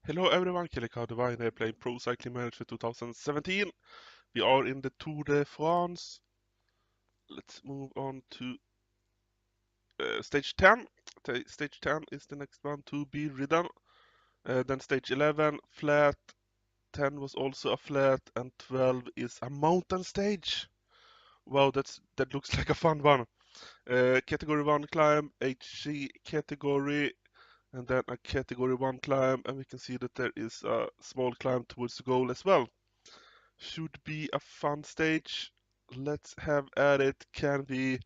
Hello everyone, Kelly Divine here playing Pro Cycling Manager 2017. We are in the Tour de France. Let's move on to stage 10. Stage 10 is the next one to be ridden. Then stage 11, flat. 10 was also a flat, and 12 is a mountain stage. Wow, that looks like a fun one. Category 1 climb, HC category, and then a category 1 climb, and we can see that there is a small climb towards the goal as well. Should be a fun stage. Let's have at it. Can we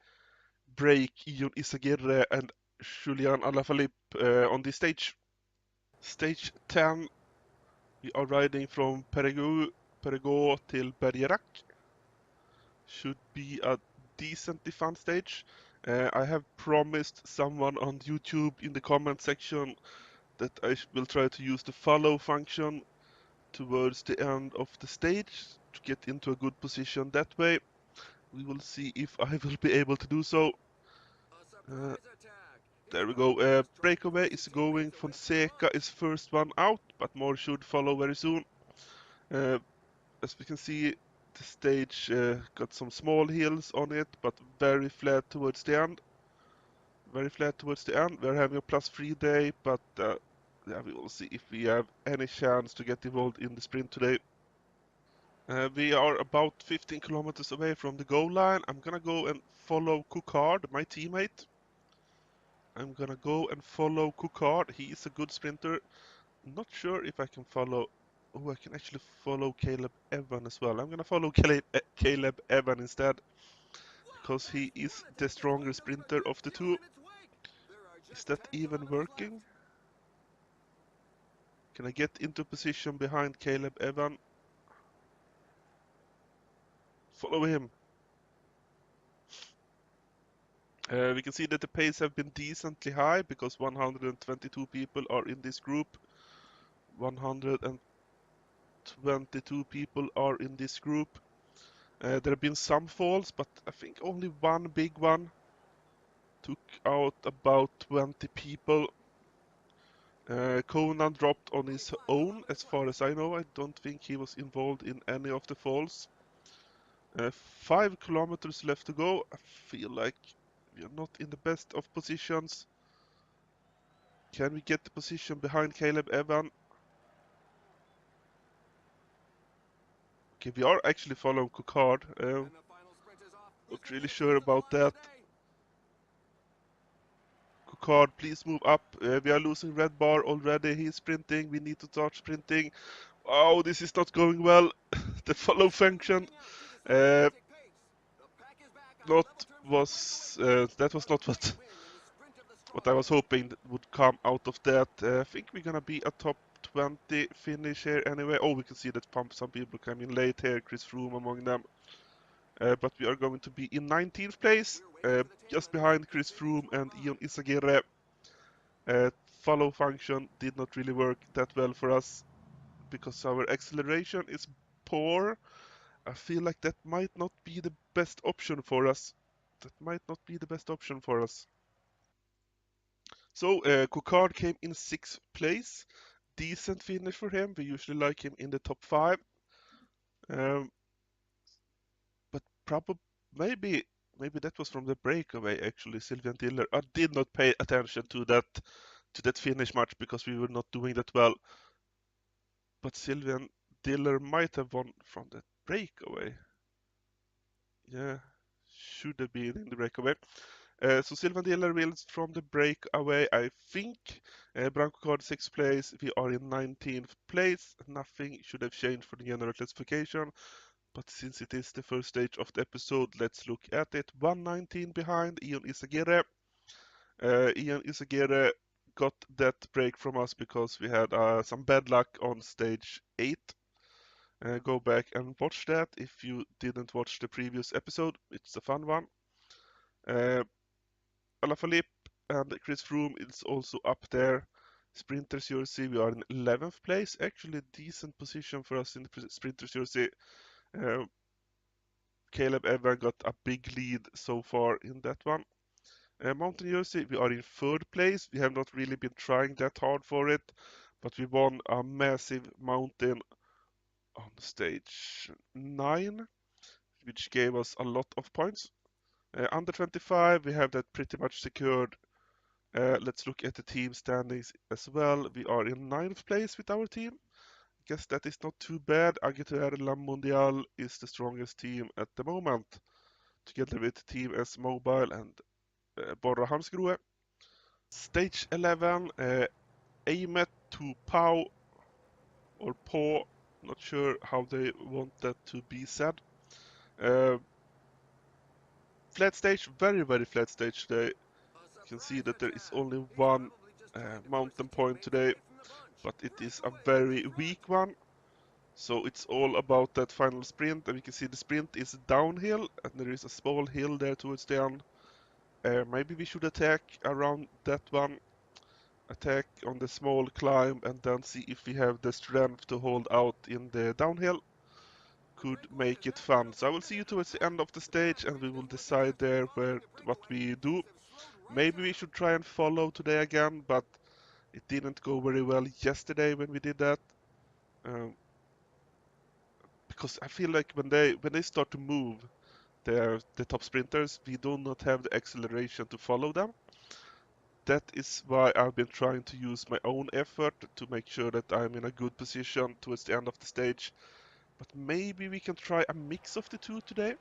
break Ion Izagirre and Julian Alaphilippe on this stage? Stage 10. We are riding from Perregaux till Bergerac. Should be a decently fun stage. I have promised someone on YouTube in the comment section that I will try to use the follow function towards the end of the stage to get into a good position that way. We will see if I will be able to do so. Uh, there we go. Breakaway is going. Fonseca is first one out, but more should follow very soon. Uh, as we can see, the stage got some small hills on it, but very flat towards the end. Very flat towards the end. We're having a +3 day, but yeah, we will see if we have any chance to get involved in the sprint today. We are about 15 kilometers away from the goal line. I'm gonna go and follow Cookard, my teammate. I'm gonna go and follow Cookard. He is a good sprinter. Not sure if I can follow... Oh, I can actually follow Caleb Evan as well. I'm gonna follow Caleb Evan instead, because he is the stronger sprinter of the two. Is that even working? Can I get into position behind Caleb Evan? Follow him. We can see that the pace have been decently high because 122 people are in this group. 122 people are in this group. There have been some falls, but I think only one big one took out about 20 people. Conan dropped on his own, as far as I know. I don't think he was involved in any of the falls. 5 kilometers left to go. I feel like we are not in the best of positions. Can we get the position behind Caleb Evan? Okay, we are actually following Cookard. Not really sure about that. Cookard, please move up. We are losing red bar already. He's sprinting. We need to start sprinting. Oh, this is not going well. The follow function uh, not was that was not what I was hoping that would come out of that. I think we're gonna be a top 20 finish here anyway. Oh, we can see that some people came in late here. Chris Froome among them. But we are going to be in 19th place, just behind Chris Froome and Ion Izagirre. Follow function did not really work that well for us because our acceleration is poor. I feel like that might not be the best option for us. That might not be the best option for us. So Cookard came in 6th place. Decent finish for him. We usually like him in the top 5. Um, but probably maybe that was from the breakaway actually. Sylvian Diller. I did not pay attention to that finish much because we were not doing that well. But Sylvian Diller might have won from that breakaway. Yeah, should have been in the breakaway. So Sylvan Diller wins from the breakaway, I think. Branco Card 6th place. We are in 19th place. Nothing should have changed for the general classification. But since it is the first stage of the episode, let's look at it. 119 behind Ion Izagirre. Ion Izagirre got that break from us because we had some bad luck on stage 8. Go back and watch that if you didn't watch the previous episode. It's a fun one. Alaphilippe and Chris Froome is also up there. Sprinters jersey, we are in 11th place. Actually, a decent position for us in the Sprinters jersey. Uh, Caleb Evan got a big lead so far in that one. Mountain jersey, we are in 3rd place. We have not really been trying that hard for it, but we won a massive mountain on stage 9, which gave us a lot of points. Under 25, we have that pretty much secured. Let's look at the team standings as well. We are in 9th place with our team. Guess that is not too bad. Agitaire La Mondiale is the strongest team at the moment, together with Team S Mobile and Borra Hamsgrohe. Stage 11, Aimet to Pau or Po, not sure how they want that to be said. Uh, Flat stage, very flat stage today. You can see that there is only one mountain point today, but it is a very weak one. So it's all about that final sprint, and we can see the sprint is downhill, and there is a small hill there towards the end. Maybe we should attack around that one, attack on the small climb, and then see if we have the strength to hold out in the downhill. Could make it fun. So I will see you towards the end of the stage, and we will decide there what we do. Maybe we should try and follow today again, but it didn't go very well yesterday when we did that. Um, because I feel like when they start to move, the top sprinters, we do not have the acceleration to follow them. That is why I've been trying to use my own effort to make sure that I'm in a good position towards the end of the stage. But maybe we can try a mix of the two today.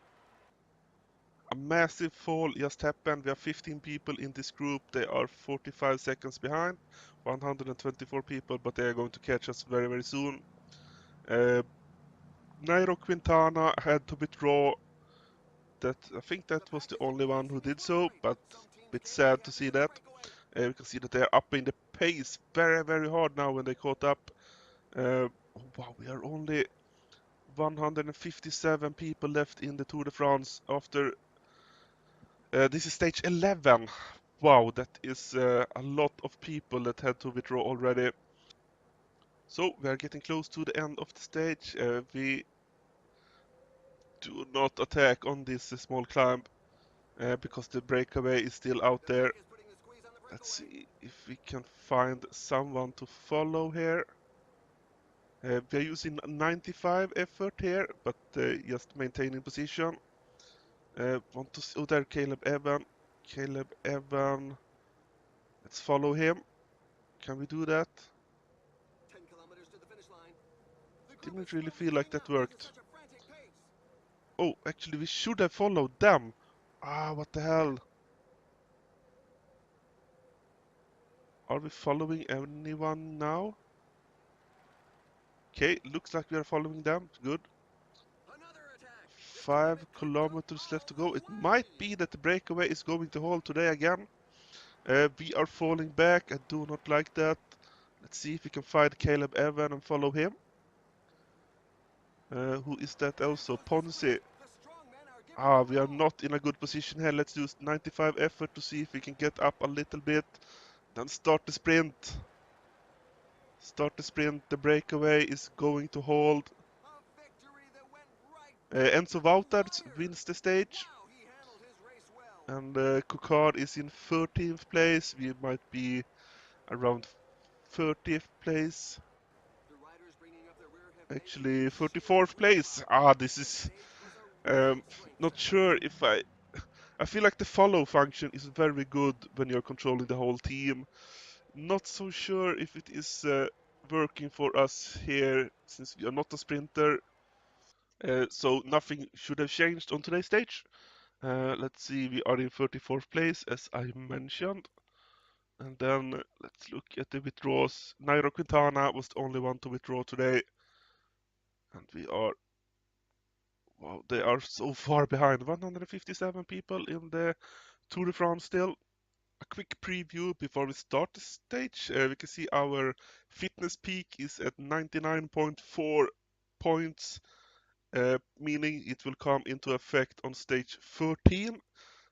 A massive fall just happened. We have 15 people in this group. They are 45 seconds behind. 124 people, but they are going to catch us very soon. Nairo Quintana had to withdraw. That I think that was the only one who did so, but a bit sad to see that. We can see that they are upping the pace very hard now when they caught up. Oh, wow, we are only 157 people left in the Tour de France after this is stage 11. Wow, that is a lot of people that had to withdraw already. So we are getting close to the end of the stage. We do not attack on this small climb because the breakaway is still out there. Let's see if we can find someone to follow here. We are using 95 effort here, but just maintaining position. Want to see, oh, there Caleb Evan. Caleb Evan. Let's follow him. Can we do that? Didn't really feel like that worked. Oh, actually, we should have followed them. Ah, what the hell? Are we following anyone now? Okay, looks like we are following them. Good. 5 kilometers left to go. It might be that the breakaway is going to hold today again. We are falling back. I do not like that. Let's see if we can find Caleb Evan and follow him. Who is that also? Ponzi. Ah, we are not in a good position here. Let's use 95 effort to see if we can get up a little bit. Then start the sprint. Start the sprint. The breakaway is going to hold. Enzo Wouters wins the stage. And Coquard is in 13th place. We might be around 30th place. Actually, 34th place. Ah, this is not sure if I feel like the follow function is very good when you're controlling the whole team. Not so sure if it is working for us here since we are not a sprinter. So nothing should have changed on today's stage. Let's see, we are in 34th place as I mentioned. And then let's look at the withdrawals. Nairo Quintana was the only one to withdraw today. And we are, wow, they are so far behind. 157 people in the Tour de France still. A quick preview before we start the stage. We can see our fitness peak is at 99.4 points, meaning it will come into effect on stage 13.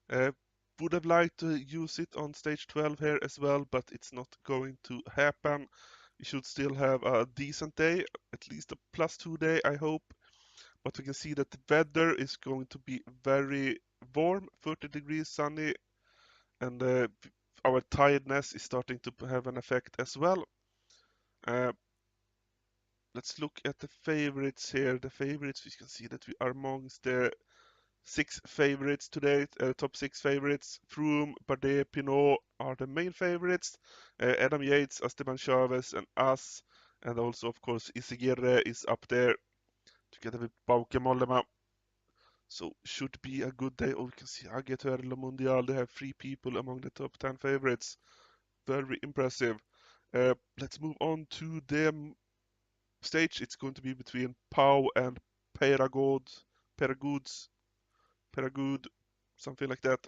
Uh, would have liked to use it on stage 12 here as well, but it's not going to happen. We should still have a decent day, at least a +2 day, I hope. But we can see that the weather is going to be very warm, 30 degrees sunny, and our tiredness is starting to have an effect as well. Uh, let's look at the favorites here. The favorites, we can see that we are amongst the 6 favorites today, top 6 favorites. Froome, Bardet, Pinot are the main favorites. Adam Yates, Esteban Chavez, and us. And also, of course, Izagirre is up there together with Bauke Mollema. So should be a good day. Oh, we can see Agueter, Le Mondial. They have 3 people among the top 10 favorites. Very impressive. Let's move on to the stage. It's going to be between Pau and Peragod, Peragoods, Peragud, something like that.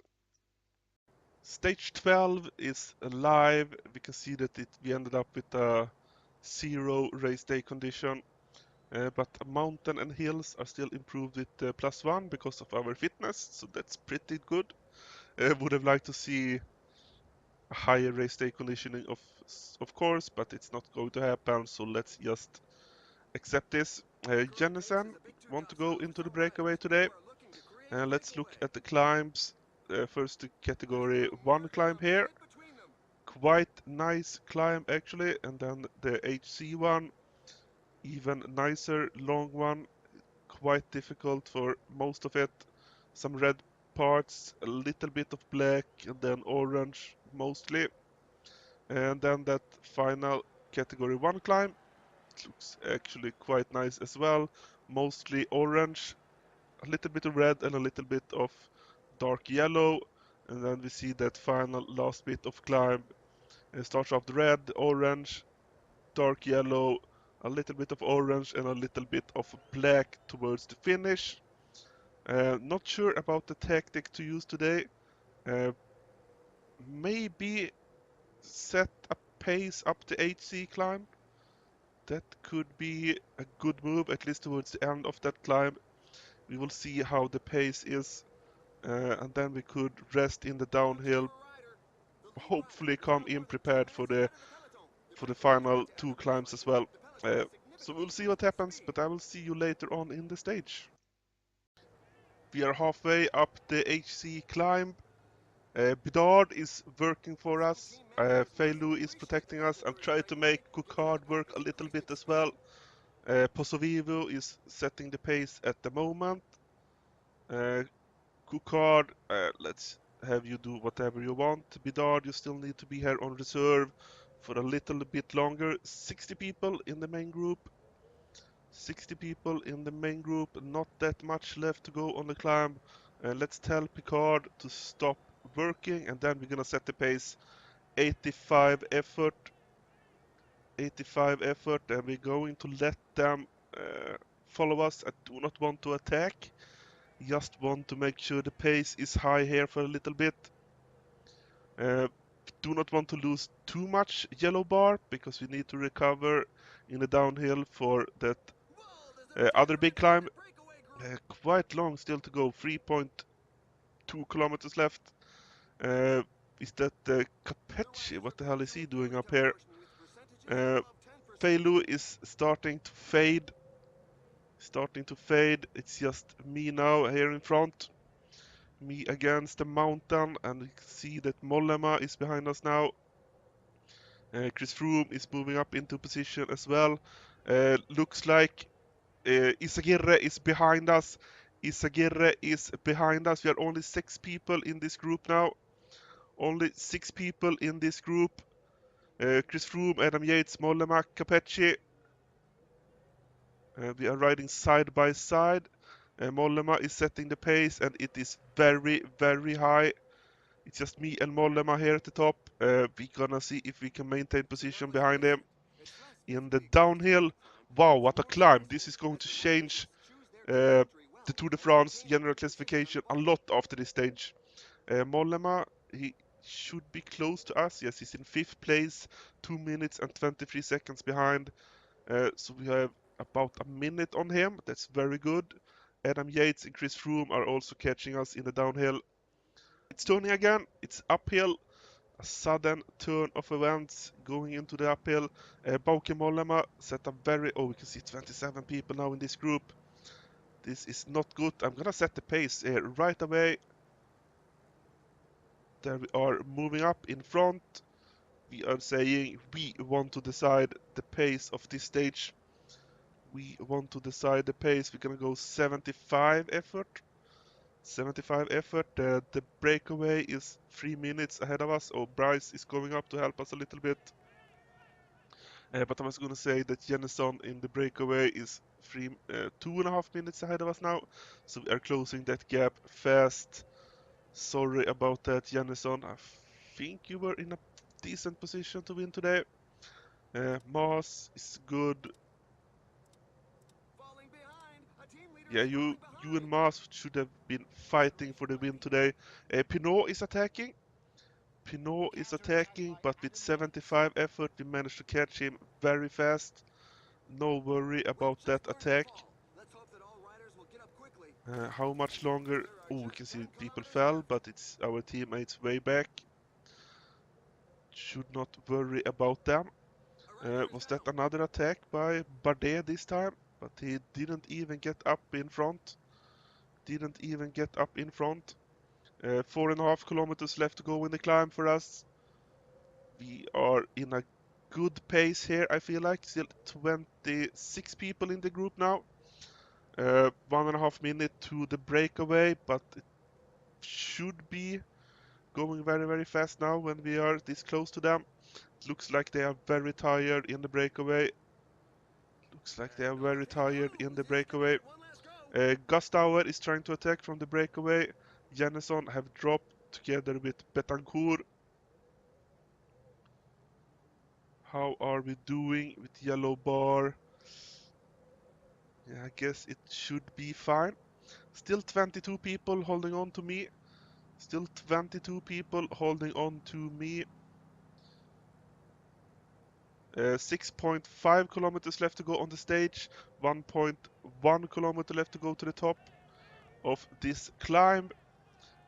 Stage 12 is live. We can see that we ended up with a 0 race day condition. But mountain and hills are still improved with +1 because of our fitness, so that's pretty good. Would have liked to see a higher race day conditioning, of course, but it's not going to happen, so let's just accept this. Jennison want to go into the breakaway today. Let's look at the climbs. First, the category 1 climb here. Quite nice climb actually, and then the HC one, even nicer, long one. Quite difficult for most of it. Some red parts, a little bit of black, and then orange mostly. And then that final category 1 climb, it looks actually quite nice as well. Mostly orange, a little bit of red, and a little bit of dark yellow. And then we see that final last bit of climb. It starts off the red, orange, dark yellow, a little bit of orange, and a little bit of black towards the finish. Not sure about the tactic to use today. Uh, maybe set a pace up the HC climb. That could be a good move, at least towards the end of that climb. We will see how the pace is, and then we could rest in the downhill. Hopefully, come in prepared for the final 2 climbs as well. So we'll see what happens, but I will see you later on in the stage. We are halfway up the HC climb. Bidard is working for us. Feilu is protecting us and try to make Cookard work a little bit as well. Posovivo is setting the pace at the moment. Cookard, let's have you do whatever you want. Bidard, you still need to be here on reserve for a little bit longer. 60 people in the main group. 60 people in the main group, not that much left to go on the climb. Let's tell Picard to stop working, and then we're gonna set the pace. 85 effort, 85 effort, and we're going to let them follow us. I do not want to attack, just want to make sure the pace is high here for a little bit. Uh, do not want to lose too much yellow bar, because we need to recover in the downhill for that other big climb. Quite long still to go, 3.2 kilometers left. Uh, is that Capecci? What the hell is he doing up here? Feilu is starting to fade. Starting to fade. It's just me now here in front. Me against the mountain, and you can see that Mollema is behind us now. Chris Froome is moving up into position as well. Looks like Izagirre is behind us. Izagirre is behind us. We are only 6 people in this group now. Only 6 people in this group. Chris Froome, Adam Yates, Mollema, Capecci. We are riding side by side. Mollema is setting the pace, and it is very, very high. It's just me and Mollema here at the top. We're gonna see if we can maintain position behind him. In the downhill, wow, what a climb. This is going to change the Tour de France general classification a lot after this stage. Mollema, he should be close to us. Yes, he's in 5th place, 2 minutes and 23 seconds behind. So we have about a minute on him. That's very good. Adam Yates and Chris Froome are also catching us in the downhill. It's turning again. It's uphill. A sudden turn of events going into the uphill. Bauke Mollema set a very... Oh, we can see 27 people now in this group. This is not good. I'm gonna set the pace here right away. There we are moving up in front. We are saying we want to decide the pace of this stage. We want to decide the pace. We're gonna go 75 effort. 75 effort. The breakaway is 3 minutes ahead of us. Oh, Bryce is going up to help us a little bit. But I was going to say that Jennison in the breakaway is 2.5 minutes ahead of us now. So we are closing that gap fast. Sorry about that, Jennison. I think you were in a decent position to win today. Moss is good. Yeah, you and Moss should have been fighting for the win today. Pinot is attacking. Pinot is attacking, but with 75 effort, we managed to catch him very fast. No worry about that attack. How much longer? Oh, we can see people fell, but it's our teammates way back. Should not worry about them. Was that another attack by Bardet this time? But he didn't even get up in front. Didn't even get up in front. 4.5 kilometers left to go in the climb for us. We are in a good pace here, I feel like. Still 26 people in the group now. 1.5 minute to the breakaway, but it should be going very, very fast now when we are this close to them. It looks like they are very tired in the breakaway. Looks like they are very tired in the breakaway. Gustauer is trying to attack from the breakaway. Jennison have dropped together with Betancourt. How are we doing with yellow bar? Yeah, I guess it should be fine. Still 22 people holding on to me. Still 22 people holding on to me. 6.5 kilometers left to go on the stage. 1.1 kilometer left to go to the top of this climb.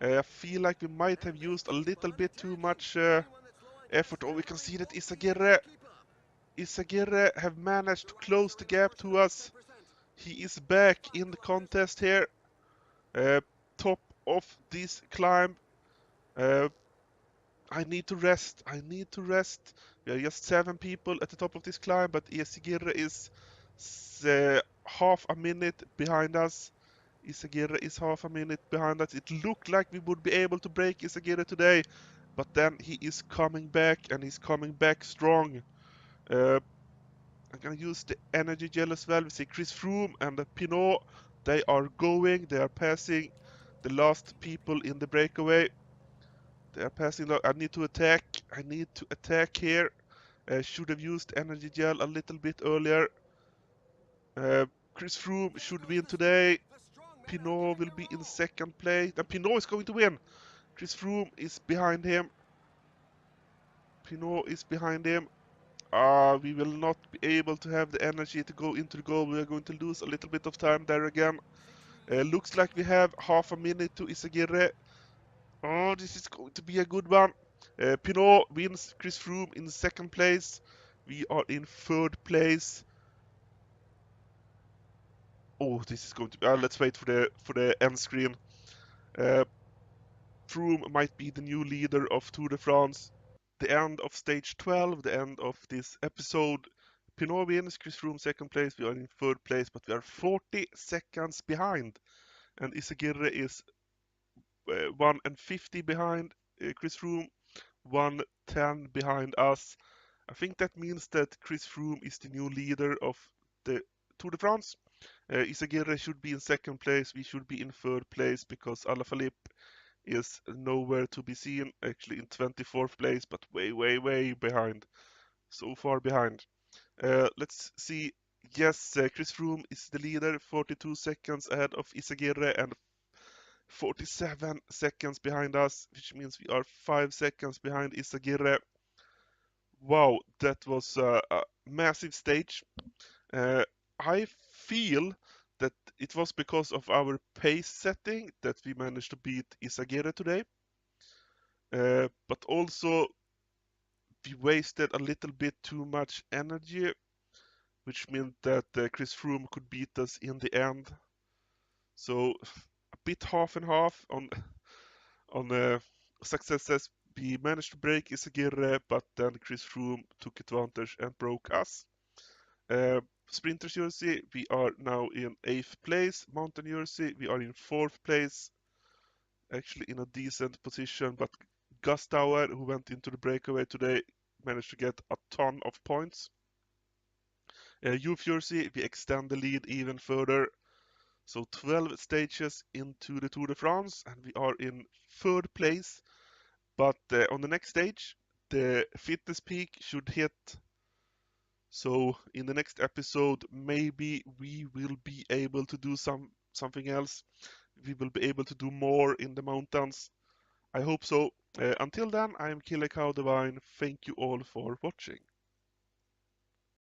I feel like we might have used a little bit too much effort. Oh, we can see that Isagire have managed to close the gap to us. He is back in the contest here. Top of this climb. Uh, I need to rest. I need to rest. We are just 7 people at the top of this climb, but Isagire is half a minute behind us. Isagire is half a minute behind us. It looked like we would be able to break Isagire today, but then he is coming back, and he's coming back strong. I'm gonna use the energy gel as well. We see Chris Froome and Pinot. They are going. They are passing the last people in the breakaway. They are passing. I need to attack. I need to attack here. Should have used energy gel a little bit earlier. Uh, Chris Froome should win today. Pinot will be in second place. And Pinot is going to win. Chris Froome is behind him. Pinot is behind him. We will not be able to have the energy to go into the goal. We are going to lose a little bit of time there again. Looks like we have half a minute to Isagire. Oh, this is going to be a good one. Pinot wins. Chris Froome in second place. We are in third place. Oh, this is going to be. Let's wait for the end screen. Uh, Froome might be the new leader of Tour de France. The end of stage 12, the end of this episode. Pinot wins, Chris Froome second place. We are in third place, but we are 40 seconds behind. And Isagire is 1:50 behind Chris Froome, 1:10 behind us. I think that means that Chris Froome is the new leader of the Tour de France. Isagire should be in second place. We should be in third place because Alaphilippe is nowhere to be seen. Actually in 24th place, but way, way, way behind. So far behind. Let's see. Yes, Chris Froome is the leader, 42 seconds ahead of Isagire and 47 seconds behind us, which means we are 5 seconds behind Isagire. Wow, that was a massive stage. Uh, I feel that it was because of our pace setting that we managed to beat Isagire today. But also we wasted a little bit too much energy, which meant that Chris Froome could beat us in the end. So a bit half and half on successes We managed to break Izagirre, but then Chris Froome took advantage and broke us. Sprinter jersey, we are now in 8th place. Mountain jersey, we are in 4th place. Actually in a decent position, but Gustauer, who went into the breakaway today, managed to get a ton of points. Youth jersey, we extend the lead even further. So 12 stages into the Tour de France, and we are in 3rd place. But on the next stage, the fitness peak should hit. So in the next episode, maybe we will be able to do something else. We will be able to do more in the mountains. I hope so. Until then, I am Killer Cow Divine. Thank you all for watching.